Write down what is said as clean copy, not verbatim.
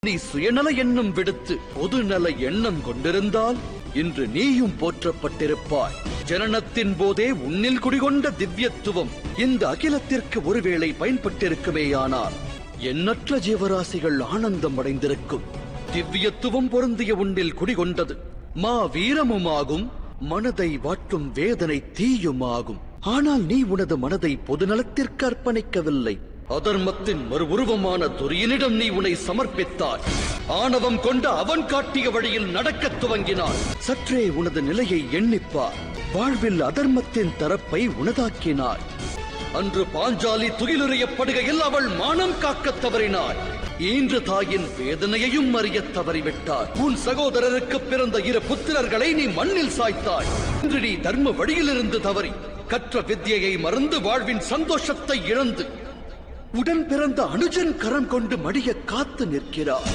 நீ சுயநல எண்ணம் விடுத்து பொதுநல எண்ணம் கொண்டிருந்தால் இன்று நீயும் போற்றப்பட்டிருப்பாய். ஜனனத்தின் போதே உன்னில் குடிகொண்ட திவ்யத்துவம் இந்த அகிலத்திற்கு ஒருவேளை பயன்பட்டிருக்குமேயானால் எண்ணற்ற ஜீவராசிகள் ஆனந்தம் அடைந்திருக்கும். திவ்யத்துவம் பொருந்திய உன்னில் குடிகொண்டது மா வீரமுமாகும், மனதை வாட்டும் வேதனை தீயுமாகும். ஆனால் நீ உனது மனதை பொதுநலத்திற்கு அர்ப்பணிக்கவில்லை. அதர்மத்தின் மறு உருவமான துரியனிடம் நீ உன்னை சமர்ப்பித்தாய். ஆணவம் கொண்ட அவன் காட்டிய வழியில் நடக்கத் துவங்கினாய். சற்றே உனது நிலையை எண்ணிப்பார். வாழ்வில் அதர்மத்தின் தரப்பை உனதாக்கினாய். அன்று பாஞ்சாலி துகிலுறையப்படுகையில் அவள் மானம் காக்கத் தவறினாய். ஈன்று தாயின் வேதனையையும் அறிய தவறிவிட்டாய். உன் சகோதரருக்கு பிறந்த 2 புத்திரர்களை நீ மண்ணில் சாய்த்தாய். இன்று நீ தர்ம வழியிலிருந்து தவறி கற்ற வித்யையை மறந்து வாழ்வின் சந்தோஷத்தை இழந்து உடன் பிறந்த அனுஜன் கரம் கொண்டு மடிய காத்து நிற்கிறார்.